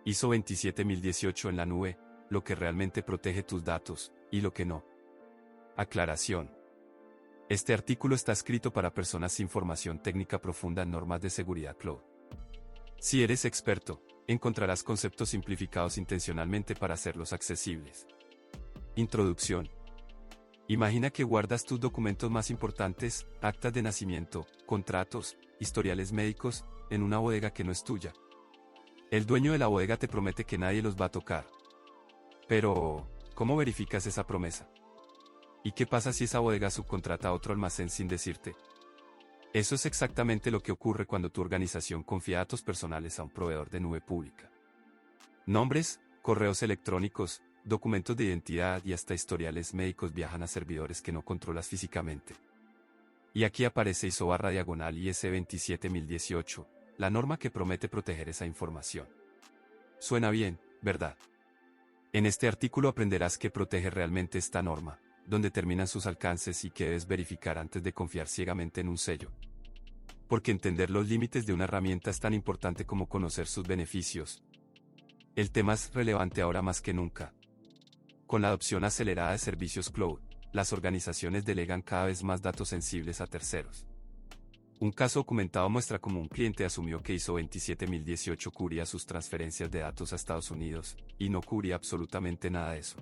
ISO 27018 en la nube, lo que realmente protege tus datos, y lo que no. Aclaración. Este artículo está escrito para personas sin formación técnica profunda en normas de seguridad cloud. Si eres experto, encontrarás conceptos simplificados intencionalmente para hacerlos accesibles. Introducción. Imagina que guardas tus documentos más importantes, actas de nacimiento, contratos, historiales médicos, en una bodega que no es tuya. El dueño de la bodega te promete que nadie los va a tocar. Pero, ¿cómo verificas esa promesa? ¿Y qué pasa si esa bodega subcontrata a otro almacén sin decirte? Eso es exactamente lo que ocurre cuando tu organización confía datos personales a un proveedor de nube pública. Nombres, correos electrónicos, documentos de identidad y hasta historiales médicos viajan a servidores que no controlas físicamente. Y aquí aparece ISO/IS 27018, la norma que promete proteger esa información. Suena bien, ¿verdad? En este artículo aprenderás qué protege realmente esta norma, dónde terminan sus alcances y qué debes verificar antes de confiar ciegamente en un sello. Porque entender los límites de una herramienta es tan importante como conocer sus beneficios. El tema es relevante ahora más que nunca. Con la adopción acelerada de servicios cloud, las organizaciones delegan cada vez más datos sensibles a terceros. Un caso documentado muestra cómo un cliente asumió que ISO 27018 cubría sus transferencias de datos a Estados Unidos, y no cubría absolutamente nada de eso.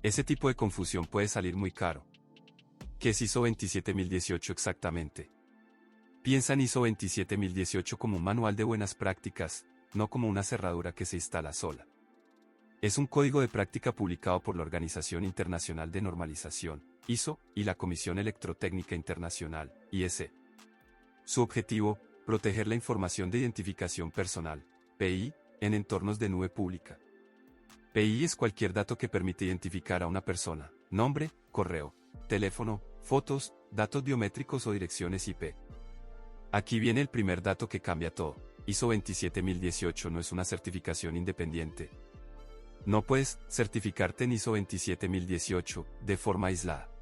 Ese tipo de confusión puede salir muy caro. ¿Qué es ISO 27018 exactamente? Piensa en ISO 27018 como un manual de buenas prácticas, no como una cerradura que se instala sola. Es un código de práctica publicado por la Organización Internacional de Normalización, ISO, y la Comisión Electrotécnica Internacional, IEC. Su objetivo, proteger la información de identificación personal, PI, en entornos de nube pública. PI es cualquier dato que permite identificar a una persona, nombre, correo, teléfono, fotos, datos biométricos o direcciones IP. Aquí viene el primer dato que cambia todo. ISO 27018 no es una certificación independiente. No puedes certificarte en ISO 27018 de forma aislada.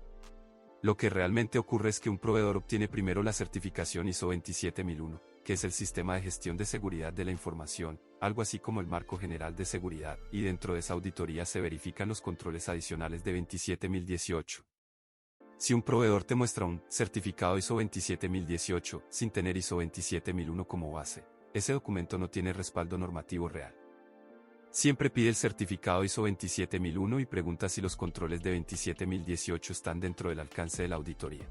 Lo que realmente ocurre es que un proveedor obtiene primero la certificación ISO 27001, que es el sistema de gestión de seguridad de la información, algo así como el marco general de seguridad, y dentro de esa auditoría se verifican los controles adicionales de 27018. Si un proveedor te muestra un certificado ISO 27018 sin tener ISO 27001 como base, ese documento no tiene respaldo normativo real. Siempre pide el certificado ISO 27001 y pregunta si los controles de 27018 están dentro del alcance de la auditoría.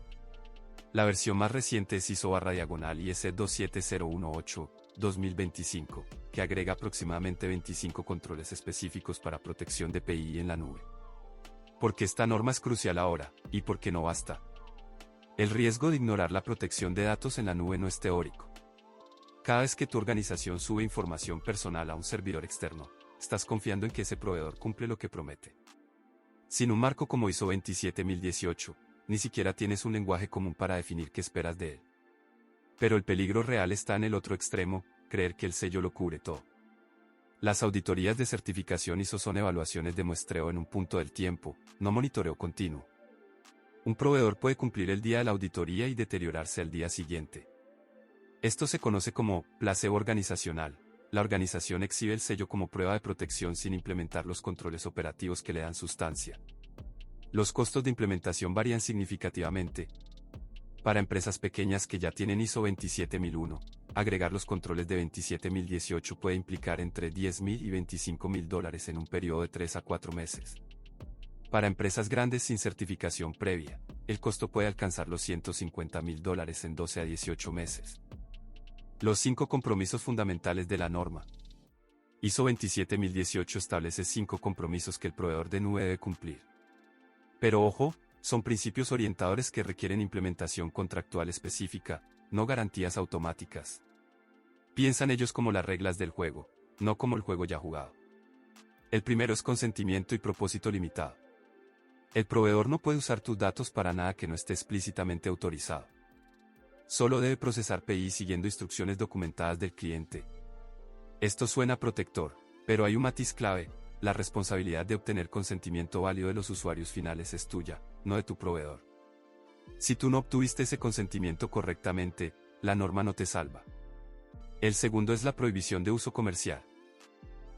La versión más reciente es ISO/IS 27018-2025, que agrega aproximadamente 25 controles específicos para protección de PI en la nube. ¿Por qué esta norma es crucial ahora, y por qué no basta? El riesgo de ignorar la protección de datos en la nube no es teórico. Cada vez que tu organización sube información personal a un servidor externo, estás confiando en que ese proveedor cumple lo que promete. Sin un marco como ISO 27018, ni siquiera tienes un lenguaje común para definir qué esperas de él. Pero el peligro real está en el otro extremo, creer que el sello lo cubre todo. Las auditorías de certificación ISO son evaluaciones de muestreo en un punto del tiempo, no monitoreo continuo. Un proveedor puede cumplir el día de la auditoría y deteriorarse al día siguiente. Esto se conoce como placebo organizacional. La organización exhibe el sello como prueba de protección sin implementar los controles operativos que le dan sustancia. Los costos de implementación varían significativamente. Para empresas pequeñas que ya tienen ISO 27001, agregar los controles de 27018 puede implicar entre $10,000 y $25,000 en un periodo de 3 a 4 meses. Para empresas grandes sin certificación previa, el costo puede alcanzar los $150,000 en 12 a 18 meses. Los 5 compromisos fundamentales de la norma. ISO 27018 establece 5 compromisos que el proveedor de nube debe cumplir. Pero ojo, son principios orientadores que requieren implementación contractual específica, no garantías automáticas. Piensa en ellos como las reglas del juego, no como el juego ya jugado. El primero es consentimiento y propósito limitado. El proveedor no puede usar tus datos para nada que no esté explícitamente autorizado. Solo debe procesar PI siguiendo instrucciones documentadas del cliente. Esto suena protector, pero hay un matiz clave: la responsabilidad de obtener consentimiento válido de los usuarios finales es tuya, no de tu proveedor. Si tú no obtuviste ese consentimiento correctamente, la norma no te salva. El segundo es la prohibición de uso comercial.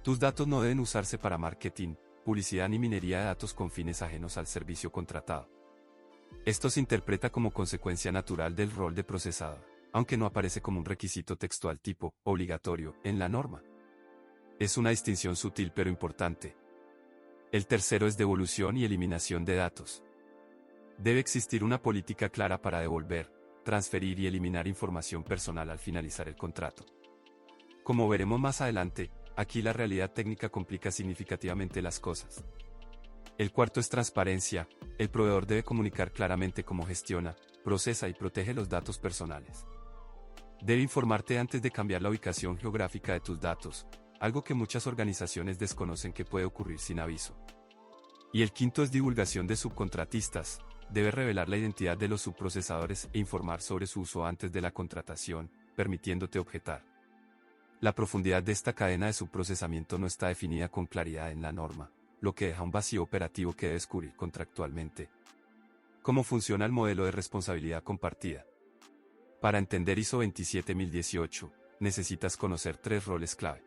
Tus datos no deben usarse para marketing, publicidad ni minería de datos con fines ajenos al servicio contratado. Esto se interpreta como consecuencia natural del rol de procesador, aunque no aparece como un requisito textual tipo obligatorio en la norma. Es una distinción sutil pero importante. El tercero es devolución y eliminación de datos. Debe existir una política clara para devolver, transferir y eliminar información personal al finalizar el contrato. Como veremos más adelante, aquí la realidad técnica complica significativamente las cosas. El cuarto es transparencia. El proveedor debe comunicar claramente cómo gestiona, procesa y protege los datos personales. Debe informarte antes de cambiar la ubicación geográfica de tus datos, algo que muchas organizaciones desconocen que puede ocurrir sin aviso. Y el quinto es divulgación de subcontratistas. Debe revelar la identidad de los subprocesadores e informar sobre su uso antes de la contratación, permitiéndote objetar. La profundidad de esta cadena de subprocesamiento no está definida con claridad en la norma, lo que deja un vacío operativo que debes cubrir contractualmente. ¿Cómo funciona el modelo de responsabilidad compartida? Para entender ISO 27018, necesitas conocer tres roles clave.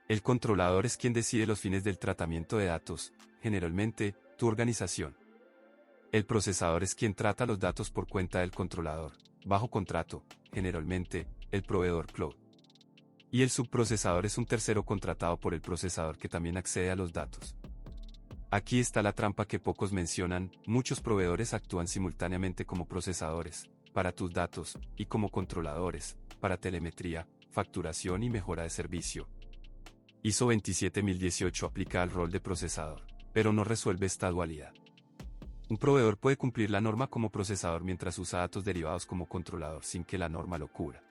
El controlador es quien decide los fines del tratamiento de datos, generalmente, tu organización. El procesador es quien trata los datos por cuenta del controlador, bajo contrato, generalmente, el proveedor cloud. Y el subprocesador es un tercero contratado por el procesador que también accede a los datos. Aquí está la trampa que pocos mencionan: muchos proveedores actúan simultáneamente como procesadores, para tus datos, y como controladores, para telemetría, facturación y mejora de servicio. ISO 27018 aplica al rol de procesador, pero no resuelve esta dualidad. Un proveedor puede cumplir la norma como procesador mientras usa datos derivados como controlador sin que la norma lo cubra.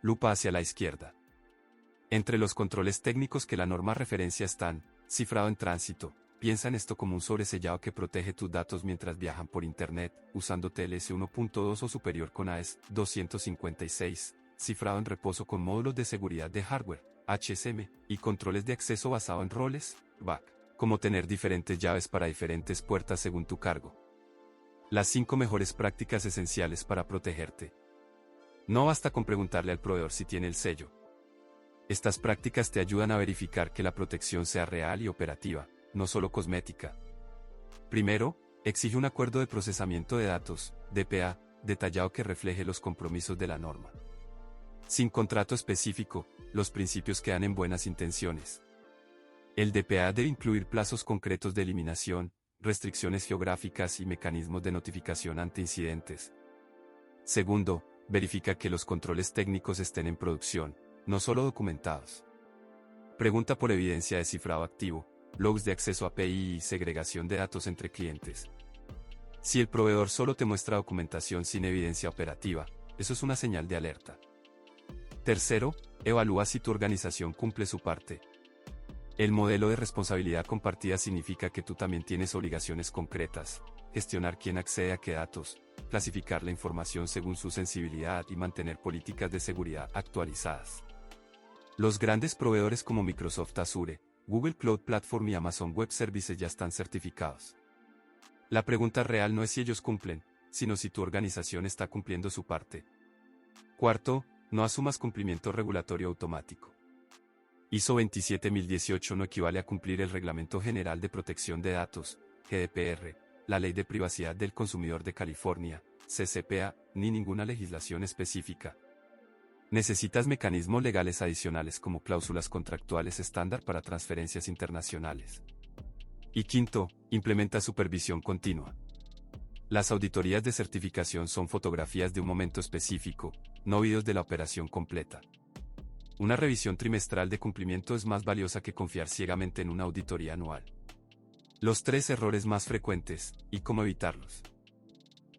Lupa hacia la izquierda. Entre los controles técnicos que la norma referencia están: cifrado en tránsito. Piensa en esto como un sobresellado que protege tus datos mientras viajan por Internet, usando TLS 1.2 o superior con AES 256, cifrado en reposo con módulos de seguridad de hardware, HSM, y controles de acceso basado en roles, back, como tener diferentes llaves para diferentes puertas según tu cargo. Las 5 mejores prácticas esenciales para protegerte. No basta con preguntarle al proveedor si tiene el sello. Estas prácticas te ayudan a verificar que la protección sea real y operativa, no solo cosmética. Primero, exige un acuerdo de procesamiento de datos, DPA, detallado que refleje los compromisos de la norma. Sin contrato específico, los principios quedan en buenas intenciones. El DPA debe incluir plazos concretos de eliminación, restricciones geográficas y mecanismos de notificación ante incidentes. Segundo, verifica que los controles técnicos estén en producción, no solo documentados. Pregunta por evidencia de cifrado activo, logs de acceso API y segregación de datos entre clientes. Si el proveedor solo te muestra documentación sin evidencia operativa, eso es una señal de alerta. Tercero, evalúa si tu organización cumple su parte. El modelo de responsabilidad compartida significa que tú también tienes obligaciones concretas: gestionar quién accede a qué datos, clasificar la información según su sensibilidad y mantener políticas de seguridad actualizadas. Los grandes proveedores como Microsoft Azure, Google Cloud Platform y Amazon Web Services ya están certificados. La pregunta real no es si ellos cumplen, sino si tu organización está cumpliendo su parte. Cuarto, no asumas cumplimiento regulatorio automático. ISO 27018 no equivale a cumplir el Reglamento General de Protección de Datos, GDPR, la Ley de Privacidad del Consumidor de California, CCPA, ni ninguna legislación específica. Necesitas mecanismos legales adicionales como cláusulas contractuales estándar para transferencias internacionales. Y quinto, implementa supervisión continua. Las auditorías de certificación son fotografías de un momento específico, no vídeos de la operación completa. Una revisión trimestral de cumplimiento es más valiosa que confiar ciegamente en una auditoría anual. Los 3 errores más frecuentes, y cómo evitarlos.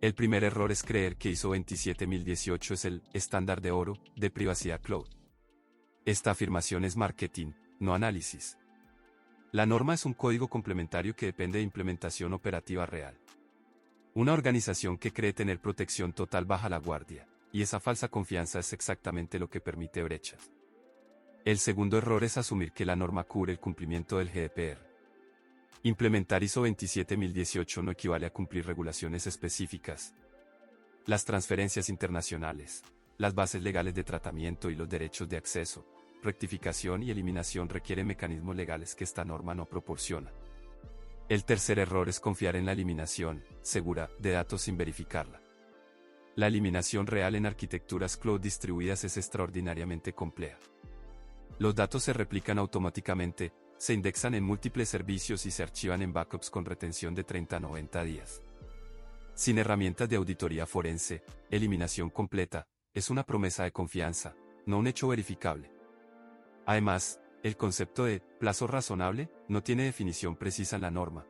El primer error es creer que ISO 27018 es el estándar de oro de privacidad cloud. Esta afirmación es marketing, no análisis. La norma es un código complementario que depende de implementación operativa real. Una organización que cree tener protección total baja la guardia, y esa falsa confianza es exactamente lo que permite brechas. El segundo error es asumir que la norma cubre el cumplimiento del GDPR. Implementar ISO 27018 no equivale a cumplir regulaciones específicas. Las transferencias internacionales, las bases legales de tratamiento y los derechos de acceso, rectificación y eliminación requieren mecanismos legales que esta norma no proporciona. El tercer error es confiar en la eliminación segura de datos sin verificarla. La eliminación real en arquitecturas cloud distribuidas es extraordinariamente compleja. Los datos se replican automáticamente, se indexan en múltiples servicios y se archivan en backups con retención de 30 a 90 días. Sin herramientas de auditoría forense, eliminación completa es una promesa de confianza, no un hecho verificable. Además, el concepto de plazo razonable no tiene definición precisa en la norma.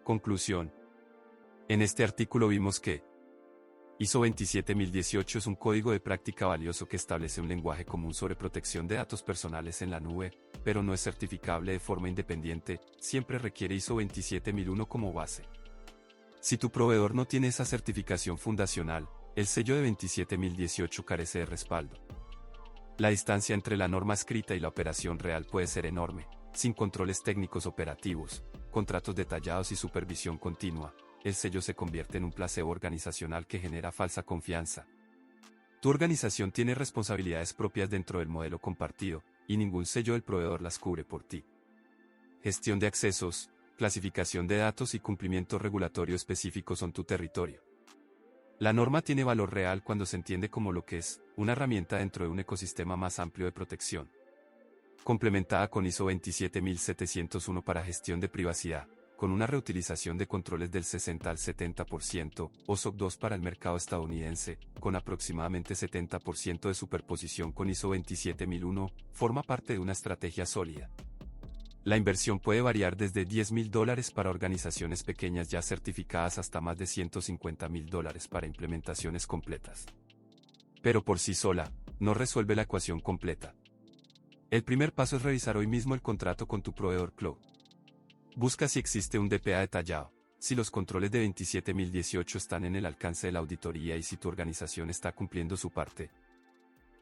Conclusión. En este artículo vimos que ISO 27018 es un código de práctica valioso que establece un lenguaje común sobre protección de datos personales en la nube, pero no es certificable de forma independiente, siempre requiere ISO 27001 como base. Si tu proveedor no tiene esa certificación fundacional, el sello de 27018 carece de respaldo. La distancia entre la norma escrita y la operación real puede ser enorme, sin controles técnicos operativos, contratos detallados y supervisión continua. El sello se convierte en un placebo organizacional que genera falsa confianza. Tu organización tiene responsabilidades propias dentro del modelo compartido, y ningún sello del proveedor las cubre por ti. Gestión de accesos, clasificación de datos y cumplimiento regulatorio específico son tu territorio. La norma tiene valor real cuando se entiende como lo que es, una herramienta dentro de un ecosistema más amplio de protección. Complementada con ISO 27701 para gestión de privacidad, con una reutilización de controles del 60 al 70%, o SOC 2 para el mercado estadounidense, con aproximadamente 70% de superposición con ISO 27001, forma parte de una estrategia sólida. La inversión puede variar desde $10.000 para organizaciones pequeñas ya certificadas hasta más de $150.000 para implementaciones completas. Pero por sí sola, no resuelve la ecuación completa. El primer paso es revisar hoy mismo el contrato con tu proveedor cloud. Busca si existe un DPA detallado, si los controles de 27018 están en el alcance de la auditoría y si tu organización está cumpliendo su parte.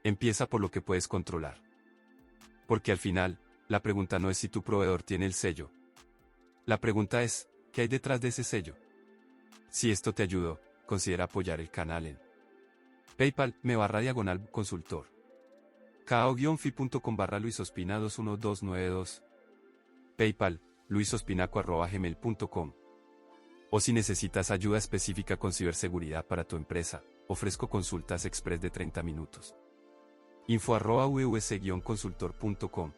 Empieza por lo que puedes controlar. Porque al final, la pregunta no es si tu proveedor tiene el sello. La pregunta es, ¿qué hay detrás de ese sello? Si esto te ayudó, considera apoyar el canal en PayPal/consultor. kao-fi.com/luisospina 21292. PayPal, luisospinaco@gmail.com. O si necesitas ayuda específica con ciberseguridad para tu empresa, ofrezco consultas express de 30 minutos. info@vvs-consultor.com.